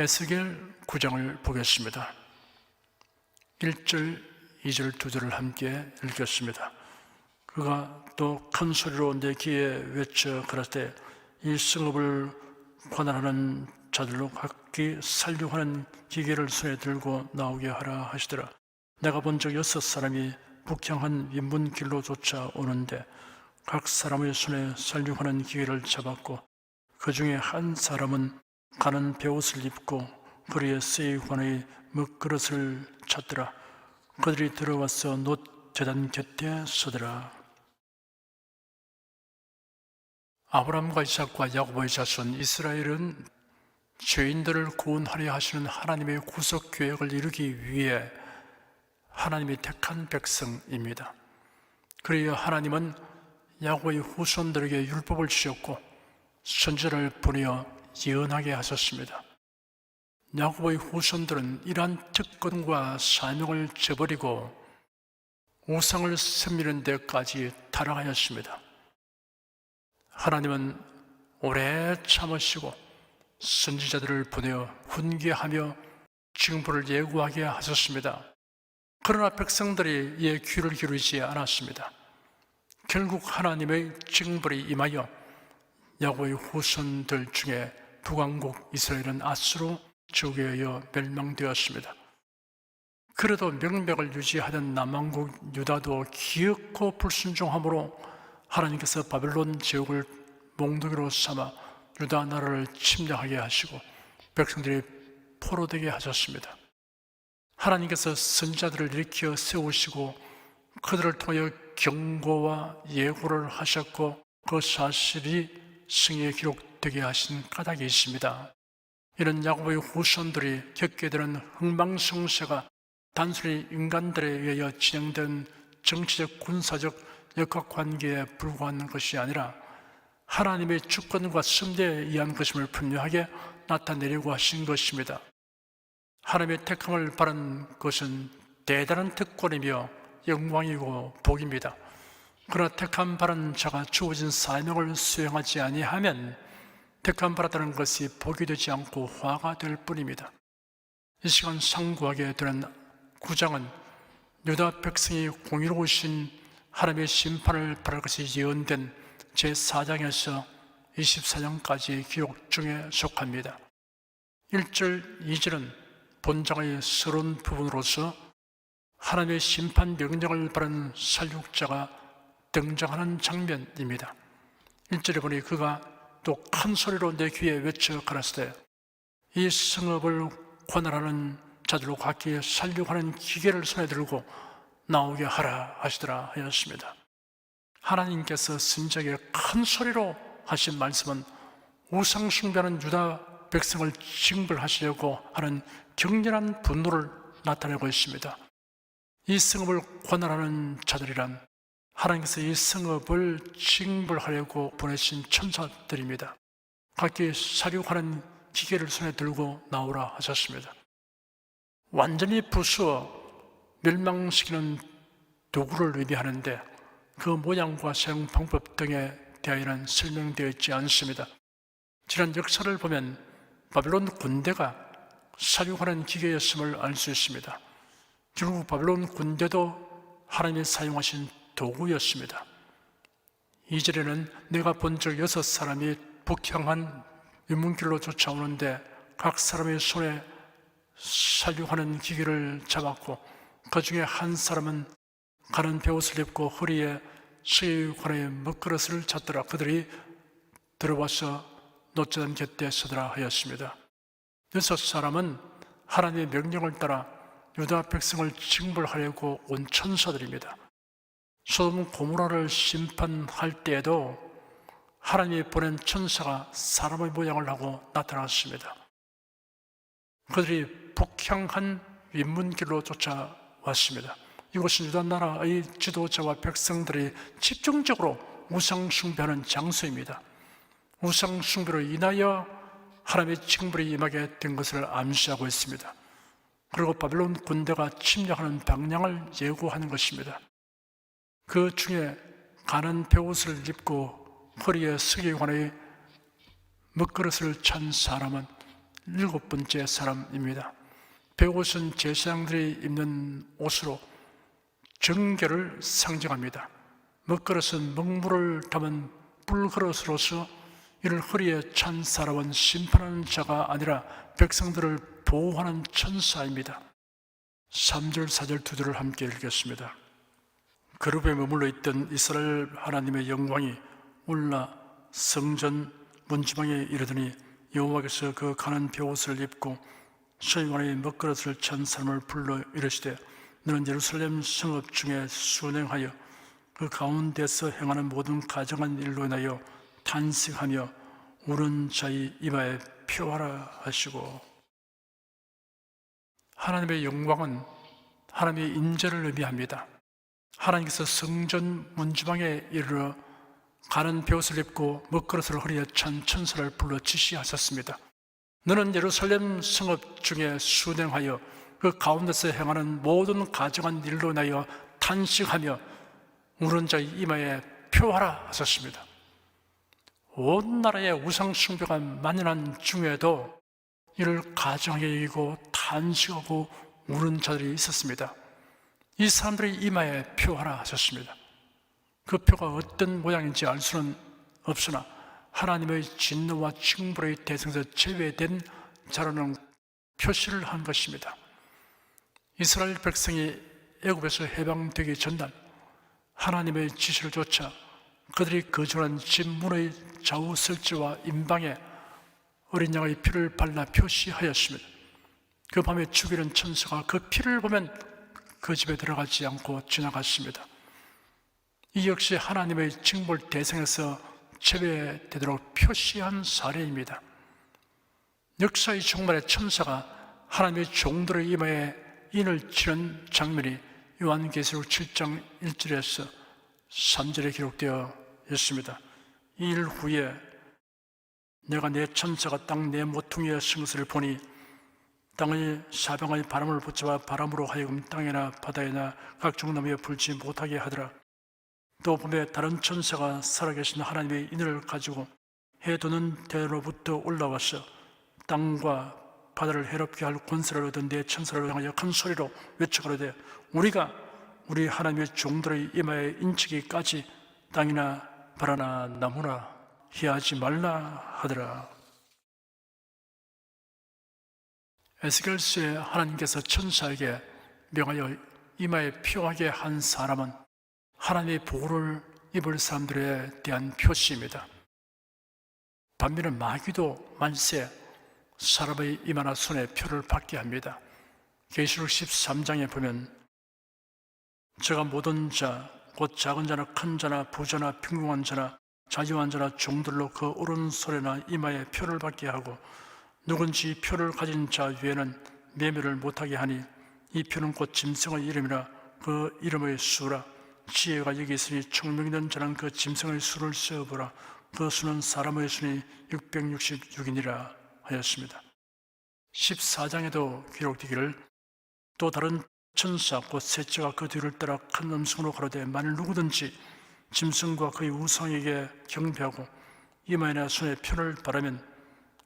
에스겔 9장을 보겠습니다. 1절, 2절, 2절을 함께 읽겠습니다. 그가 또 큰 소리로 내 귀에 외쳐 가라사대 이 성읍을 관할하는 자들로 각기 살육하는 기계를 손에 들고 나오게 하라 하시더라. 내가 본 적 6사람이 북향한 인문길로 쫓아오는데 각 사람의 손에 살육하는 기계를 잡았고 그 중에 한 사람은 가는 베옷을 입고 거리에 세이관의 먹그릇을 찾더라. 그들이 들어와서 놋 제단 곁에 서더라. 아브라함과 이삭과 야곱의 자손 이스라엘은 죄인들을 구원하려 하시는 하나님의 구속 계획을 이루기 위해 하나님이 택한 백성입니다. 그리하여 하나님은 야곱의 후손들에게 율법을 주셨고 선지자를 보내어 예언하게 하셨습니다. 야곱의 후손들은 이러한 특권과 사명을 저버리고 우상을 섬기는 데까지 타락하였습니다. 하나님은 오래 참으시고 선지자들을 보내어 훈계하며 징벌을 예고하게 하셨습니다. 그러나 백성들이 이에 귀를 기울이지 않았습니다. 결국 하나님의 징벌이 임하여 야곱의 후손들 중에 북왕국 이스라엘은 아수로 저주하여 멸망되었습니다. 그래도 명맥을 유지하던 남왕국 유다도 기었고 불순종함으로 하나님께서 바벨론 제국을 몽둥이로 삼아 유다 나라를 침략하게 하시고 백성들이 포로되게 하셨습니다. 하나님께서 선지자들을 일으켜 세우시고 그들을 통하여 경고와 예고를 하셨고 그 사실이 성경에 기록되게 하신 까닭이 있습니다. 이런 야곱의 후손들이 겪게 되는 흥망성쇠가 단순히 인간들에 의하여 진행된 정치적 군사적 역학관계에 불과한 것이 아니라 하나님의 주권과 섭리에 의한 것임을 분명하게 나타내려고 하신 것입니다. 하나님의 택함을 바란 것은 대단한 특권이며 영광이고 복입니다. 그러나 택함 바란 자가 주어진 사명을 수행하지 아니하면 택함 받았다는 것이 복이 되지 않고 화가 될 뿐입니다. 이 시간 상고하게 되는 9장은 유다 백성이 공의로우신 하나님의 심판을 받을 것이 예언된 제4장에서 24장까지 기록 중에 속합니다. 1절, 2절은 본장의 서론 부분으로서 하나님의 심판 명령을 받은 살육자가 등장하는 장면입니다. 1절에 보니 그가 또 큰 소리로 내 귀에 외쳐 가라사대 이 성읍을 관할하는 자들로 각기 살육하는 기계를 손에 들고 나오게 하라 하시더라 하였습니다. 하나님께서 선지자에게 큰 소리로 하신 말씀은 우상 숭배하는 유다 백성을 징벌하시려고 하는 격렬한 분노를 나타내고 있습니다. 이 성읍을 관할하는 자들이란 하나님께서 이 성읍을 징벌하려고 보내신 천사들입니다. 각기 살육하는 기계를 손에 들고 나오라 하셨습니다. 완전히 부수어 멸망시키는 도구를 의미하는데 그 모양과 사용 방법 등에 대하여는 설명되어 있지 않습니다. 지난 역사를 보면 바벨론 군대가 살육하는 기계였음을 알 수 있습니다. 결국 바벨론 군대도 하나님이 사용하신 도구였습니다. 2절에는 내가 본 적 6사람이 북향한 인문길로 쫓아오는데 각 사람의 손에 살육하는 기계를 잡았고 그 중에 한 사람은 가는 베옷을 입고 허리에 수의관의 먹그릇을 찾더라. 그들이 들어와서 놋제단 곁에 서더라 하였습니다. 6사람은 하나님의 명령을 따라 유다 백성을 징벌하려고 온 천사들입니다. 소돔 고모라를 심판할 때에도 하나님이 보낸 천사가 사람의 모양을 하고 나타났습니다. 그들이 북향한 인문길로 쫓아왔습니다. 이곳은 유다 나라의 지도자와 백성들이 집중적으로 우상 숭배하는 장소입니다. 우상 숭배로 인하여 하나님의 징벌이 임하게 된 것을 암시하고 있습니다. 그리고 바벨론 군대가 침략하는 방향을 예고하는 것입니다. 그 중에 가는 베옷을 입고 허리에 서기관의 먹그릇을 찬 사람은 7번째 사람입니다. 배옷은 제사장들이 입는 옷으로 정결을 상징합니다. 먹그릇은 먹물을 담은 뿔그릇으로서 이를 허리에 찬 사람은 심판하는 자가 아니라 백성들을 보호하는 천사입니다. 3절, 4절 두 절을 함께 읽겠습니다. 그룹에 머물러 있던 이스라엘 하나님의 영광이 올라 성전 문지방에 이르더니 여호와께서 그 가는 베옷을 입고 서기관의 먹그릇을 찬 사람을 불러 이르시되 너는 예루살렘 성읍 중에 순행하여 그 가운데서 행하는 모든 가정한 일로 인하여 탄식하며 우는 자의 이마에 표하라 하시고, 하나님의 영광은 하나님의 인재를 의미합니다. 하나님께서 성전 문지방에 이르러 가는 베옷을 입고 먹그릇을 허리에 찬 천사를 불러 지시하셨습니다. 너는 예루살렘 성읍 중에 순행하여 그 가운데서 행하는 모든 가정한 일로 인하여 탄식하며 우는 자의 이마에 표하라 하셨습니다. 온 나라의 우상 숭배가 만연한 중에도 이를 가정하게 여기고 탄식하고 우는 자들이 있었습니다. 이 사람들의 이마에 표하라 하셨습니다. 그 표가 어떤 모양인지 알 수는 없으나 하나님의 진노와 징벌의 대상에서 제외된 자라는 표시를 한 것입니다. 이스라엘 백성이 애굽에서 해방되기 전날 하나님의 지시를 쫓아 그들이 거주하는 집 문의 좌우 설치와 임방에 어린 양의 피를 발라 표시하였습니다. 그 밤에 죽이는 천사가 그 피를 보면 그 집에 들어가지 않고 지나갔습니다. 이 역시 하나님의 징벌 대상에서 제외되도록 표시한 사례입니다. 역사의 종말에 천사가 하나님의 종들의 이마에 인을 치는 장면이 요한계시록 7장 1절에서 3절에 기록되어 있습니다. 이 일 후에 내가 내 천사가 땅 내 모퉁이의 승것을 보니 땅의 사방의 바람을 붙잡아 바람으로 하여금 땅이나 바다에나 각종 나무에 불지 못하게 하더라. 또 봄에 다른 천사가 살아계신 하나님의 인을 가지고 해 도는 대로부터 올라와서 땅과 바다를 해롭게 할 권세를 얻은 내 천사를 향하여 큰 소리로 외쳐가로되 우리가 우리 하나님의 종들의 이마에 인치기까지 땅이나 바다나 나무나 희하지 말라 하더라. 에스겔서에 하나님께서 천사에게 명하여 이마에 표하게 한 사람은 하나님의 보호를 입을 사람들에 대한 표시입니다. 반면에 마귀도 만세 사람의 이마나 손에 표를 받게 합니다. 계시록 13장에 보면 저가 모든 자, 곧 작은 자나 큰 자나 부자나 평범한 자나 자유한 자나 종들로 그 오른손에나 이마에 표를 받게 하고 누군지 표를 가진 자 외에는 매매를 못하게 하니 이 표는 곧 짐승의 이름이라 그 이름의 수라. 지혜가 여기 있으니 총명 있는 자는 그 짐승의 수를 세어보라. 그 수는 사람의 수니 666이니라 하였습니다. 14장에도 기록되기를 또 다른 천사 곧 셋째가 그 뒤를 따라 큰 음성으로 가로되 만일 누구든지 짐승과 그의 우상에게 경배하고 이마에나 손에 표를 바라면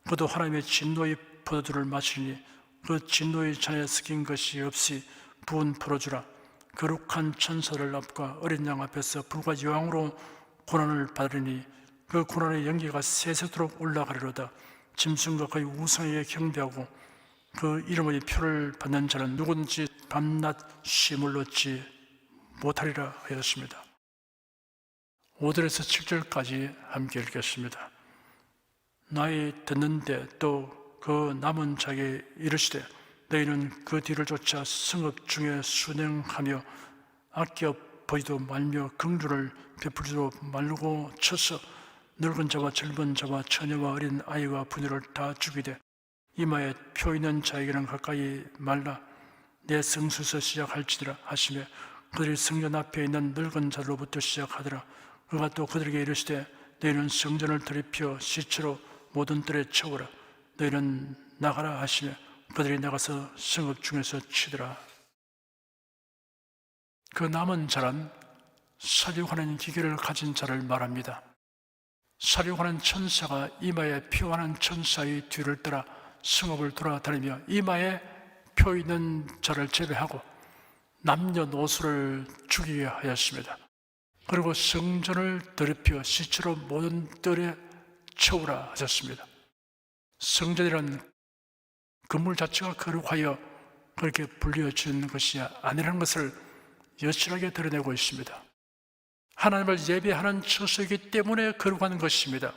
그도 하나님의 진노의 포도주를 마시니 그 진노의 잔에 섞인 것이 없이 부은 포도주라. 거룩한 천사들 앞과 어린 양 앞에서 불과 여왕으로 고난을 받으리니 그 고난의 연기가 세세토록 올라가리로다. 짐승과 그의 우상에게 경배하고 그 이름의 표를 받는 자는 누구든지 밤낮 쉼을 얻지 못하리라 하였습니다. 5절에서 7절까지 함께 읽겠습니다. 나의 듣는데 또 그 남은 자에게 이르시되 너희는 그 뒤를 쫓아 성읍 중에 순행하며 아껴 보지도 말며 긍휼을 베풀지도 말고 쳐서 늙은 자와 젊은 자와 처녀와 어린 아이와 부녀를 다 죽이되 이마에 표 있는 자에게는 가까이 말라. 내 성수에서 시작할지니라 하시며 그들이 성전 앞에 있는 늙은 자로부터 시작하더라. 그가 또 그들에게 이르시되 너희는 성전을 들이켜 시체로 모든 뜰에 채우라. 너희는 나가라 하시며 그들이 나가서 성읍 중에서 치더라. 그 남은 자란 사륙하는 기계를 가진 자를 말합니다. 사륙하는 천사가 이마에 표하는 천사의 뒤를 따라 성읍을 돌아다니며 이마에 표 있는 자를 제외하고 남녀노소를 죽이게 하였습니다. 그리고 성전을 더럽혀 시체로 모든 뜰에 채우라 하셨습니다. 성전이란 건물 자체가 거룩하여 그렇게 불려지는 것이 아니라는 것을 여실하게 드러내고 있습니다. 하나님을 예배하는 처소이기 때문에 거룩한 것입니다.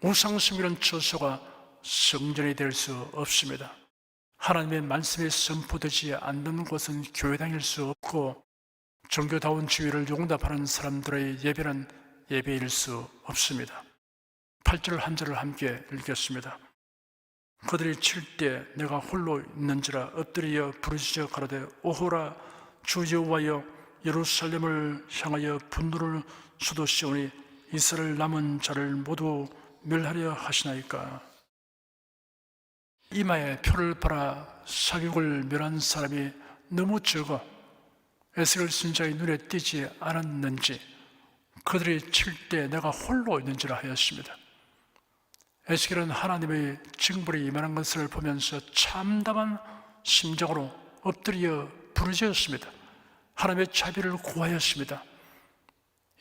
우상 섬기는 처소가 성전이 될 수 없습니다. 하나님의 말씀이 선포되지 않는 곳은 교회당일 수 없고 종교다운 지위를 용납하는 사람들의 예배는 예배일 수 없습니다. 8절 한 절을 함께 읽겠습니다. 그들이 칠 때 내가 홀로 있는지라 엎드려 부르짖어 가로되 오호라 주 여호와여 예루살렘을 향하여 분노를 쏟으시오니 이스라엘 남은 자를 모두 멸하려 하시나이까. 이마에 표를 팔아 사륙을 멸한 사람이 너무 적어 에스겔 선지자의 눈에 띄지 않았는지 그들이 칠 때 내가 홀로 있는지라 하였습니다. 에스겔은 하나님의 징벌이 임하는 것을 보면서 참담한 심정으로 엎드려 부르짖었습니다. 하나님의 자비를 구하였습니다.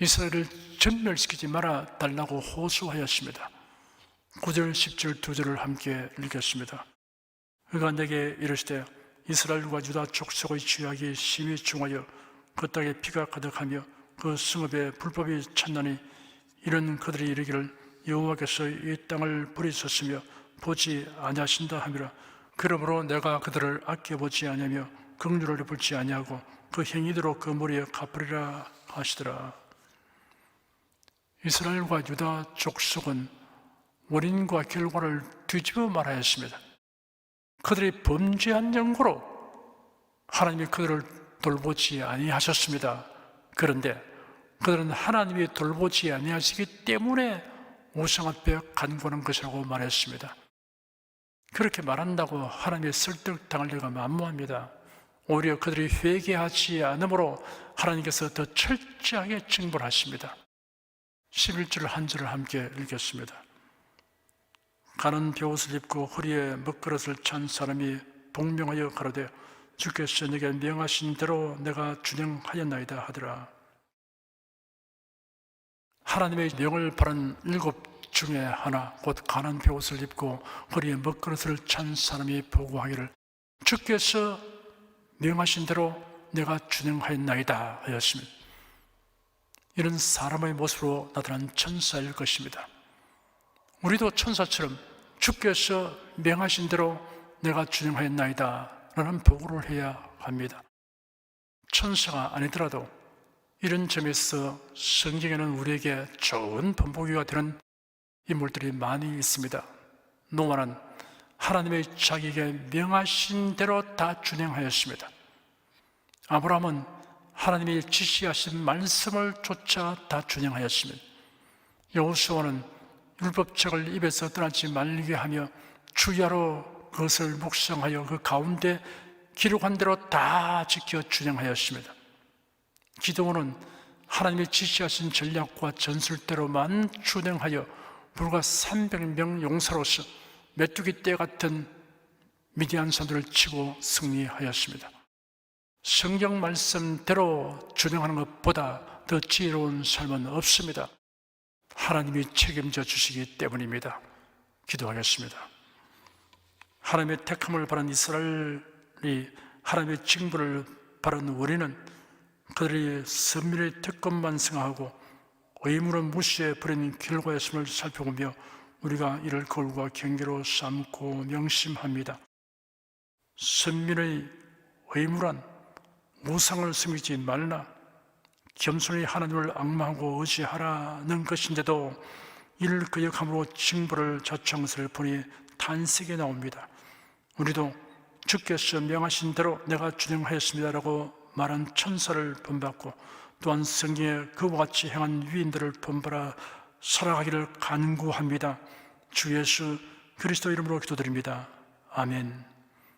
이스라엘을 전멸시키지 말아 달라고 호소하였습니다. 9절, 10절 두 절을 함께 읽겠습니다. 그가 내게 이르시되 이스라엘과 유다 족속의 죄악이 심히 중하여 그 땅에 피가 가득하며 그 성읍에 불법이 찼나니 이런 그들이 이르기를 여호와께서 이 땅을 버리셨으며 보지 아니하신다 하미라. 그러므로 내가 그들을 아껴보지 아니하며 긍휼을 베풀지 아니하고 그 행위대로 그 머리에 갚으리라 하시더라. 이스라엘과 유다 족속은 원인과 결과를 뒤집어 말하였습니다. 그들이 범죄한 연고로 하나님이 그들을 돌보지 아니하셨습니다. 그런데 그들은 하나님이 돌보지 아니하시기 때문에 우상 앞에 간구하는 것이라고 말했습니다. 그렇게 말한다고 하나님의 설득당할 리가 만무합니다. 오히려 그들이 회개하지 않으므로 하나님께서 더 철저하게 징벌하십니다. 11절 한 절을 함께 읽겠습니다. 가는 벼옷을 입고 허리에 먹그릇을 찬 사람이 복명하여 가로되 주께서 내게 명하신 대로 내가 준행하였나이다 하더라. 하나님의 명을 바른 7 중에 하나 곧 가난 벼옷을 입고 허리에 먹그릇을 찬 사람이 보고하기를 주께서 명하신 대로 내가 준행하였나이다 하였습니다. 이런 사람의 모습으로 나타난 천사일 것입니다. 우리도 천사처럼 주께서 명하신 대로 내가 준행하였나이다 라는 보고를 해야 합니다. 천사가 아니더라도 이런 점에서 성경에는 우리에게 좋은 본보기가 되는 인물들이 많이 있습니다. 노아는 하나님의 자기에게 명하신 대로 다 준행하였습니다. 아브라함은 하나님이 지시하신 말씀을 쫓아 다 준행하였습니다. 여호수아는 율법책을 입에서 떠나지 말게 하며 주야로 그것을 묵상하여 그 가운데 기록한 대로 다 지켜 준행하였습니다. 기드온은 하나님이 지시하신 전략과 전술대로만 준행하여 불과 300명 용사로서 메뚜기 떼 같은 미디안 사람들을 치고 승리하였습니다. 성경 말씀대로 준행하는 것보다 더 지혜로운 삶은 없습니다. 하나님이 책임져 주시기 때문입니다. 기도하겠습니다. 하나님의 택함을 받은 이스라엘이 하나님의 징벌을 받은 우리는 그들이 선민의 특권만 생각하고 의무를 무시해 버린 결과였음을 살펴보며 우리가 이를 거울과 경계로 삼고 명심합니다. 선민의 의무란 우상을 섬기지 말라, 겸손히 하나님을 앙망하고 의지하라는 것인데도 이를 거역함으로 징벌을 자초한 것을 보니 탄식이 나옵니다. 우리도 주께서 명하신 대로 내가 준행하였습니다라고 말한 천사를 본받고 또한 성경에 그와 같이 행한 위인들을 본받아 살아가기를 간구합니다. 주 예수 그리스도 이름으로 기도드립니다. 아멘.